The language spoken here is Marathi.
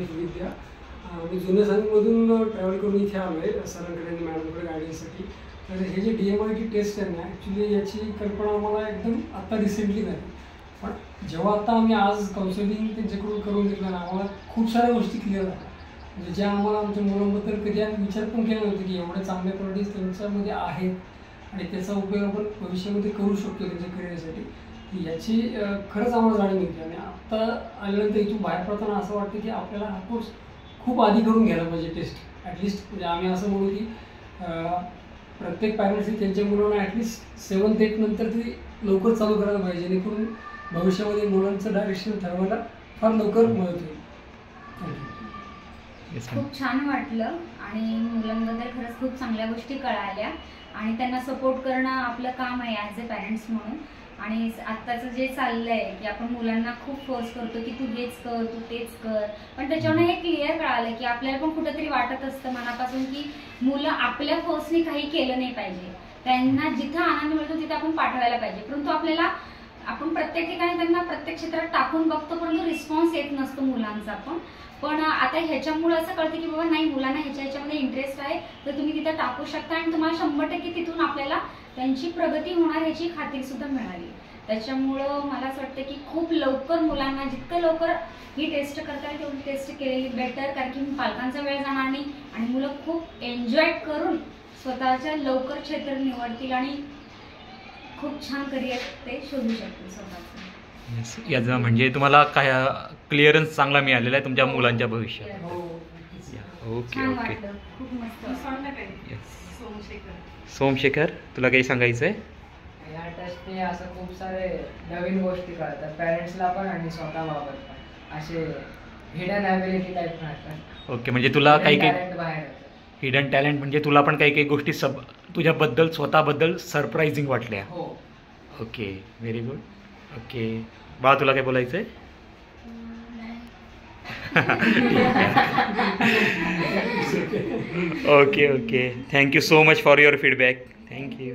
वाईफ विद्या. मी जुन्या सांगलीमधून ट्रॅव्हल करून इथे आलो आहे सरांकडे आणि मॅडमकडे गायडन्ससाठी. तर हे जे DMIT टेस्ट आहे ना, ॲक्च्युली याची कल्पना आम्हाला एकदम आत्ता रिसेंटली झाली. पण जेव्हा आता आम्ही आज काउन्सिलिंग त्यांच्याकडून करून घेतलं ना, आम्हाला खूप साऱ्या गोष्टी क्लिअर झाल्या. म्हणजे ज्या आम्हाला आमच्या मुलांबद्दल कधी आम्ही विचार पण केला नव्हता की एवढ्या चांगल्या क्वालिटीज त्यांच्यामध्ये आहेत आणि त्याचा उपयोग आपण भविष्यामध्ये करू शकतो त्यांच्या करिअरसाठी. याची खरंच आम्हाला जाणीव मिळते. आणि आत्ता आल्यानंतर इथून बाहेर पडताना असं वाटतं की आपल्याला हा कोर्स खूप आधी करून घ्यायला पाहिजे टेस्ट. ॲटलिस्ट म्हणजे आम्ही असं म्हणू की प्रत्येक पॅरेंट्सनी त्यांच्या मुलांना ॲटलिस्ट 7th 8th नंतर ती लवकर चालू करायला पाहिजे, जेणेकरून भविष्यामध्ये मुलांचं डायरेक्शन ठरवायला फार लवकर मदत होईल. थँक्यू. खूप छान वाटलं आणि मुलांबद्दल खरंच खूप चांगल्या गोष्टी कळाल्या आणि त्यांना सपोर्ट करणं आपलं काम आहे ॲज अ पॅरेंट्स म्हणून. आणि आत्ताचं जे चाललं आहे की आपण मुलांना खूप फोर्स करतो की तू हेच कर, तू तेच कर, पण त्याच्यावरून हे क्लिअर कळालं की आपल्याला पण कुठेतरी वाटत असतं मनापासून की मुलं आपल्या फोर्सने काही केलं नाही पाहिजे. त्यांना जिथं आनंद मिळतो तिथं आपण पाठवायला पाहिजे. परंतु आपल्याला आपण प्रत्येक ठिकाणी त्यांना प्रत्येक क्षेत्रात टाकून बघतो, परंतु रिस्पॉन्स येत नसतो मुलांचा. पण आता ह्याच्यामुळे असं कळतं की बाबा नाही, मुलांना ह्याच्यामध्ये इंटरेस्ट आहे तर तुम्ही तिथं टाकू शकता आणि तुम्हाला 100% तिथून आपल्याला त्यांची प्रगती होणार ह्याची खात्री सुद्धा मिळाली. त्याच्यामुळं मला असं वाटतं की खूप लवकर मुलांना जितकं लवकर ही टेस्ट करता येईल तेवढी टेस्ट केलेली बेटर, कारण की पालकांचा वेळ जाणार नाही आणि मुलं खूप एन्जॉय करून स्वतःच्या लवकर क्षेत्र निवडतील आणि खूप छान करिअर ते शोधू शकतील स्वतःचं. याचा म्हणजे तुम्हाला काय क्लिअरन्स चांगला मिळालेला आहे तुमच्या मुलांच्या भविष्यात. Okay okay. खूप मस्त. सोमशेखर, तुला काही सांगायचं आहे? या टेस्टने असं खूप सारे नवीन गोष्टी कळतात पॅरेंट्सला पण आणि स्वतःबाबत पण. असे हिडन ॲबिलिटी टाईप राहतात. ओके, म्हणजे तुला काही टॅलेंट बाहेर हिडन टॅलेंट म्हणजे तुला पण काही काही गोष्टी तुझ्याबद्दल स्वतःबद्दल सरप्राइझिंग वाटल्या. हो. Okay, very good. ओके बा, तुला काय बोलायचं आहे? Okay okay. Thank you so much for your feedback. Thank you.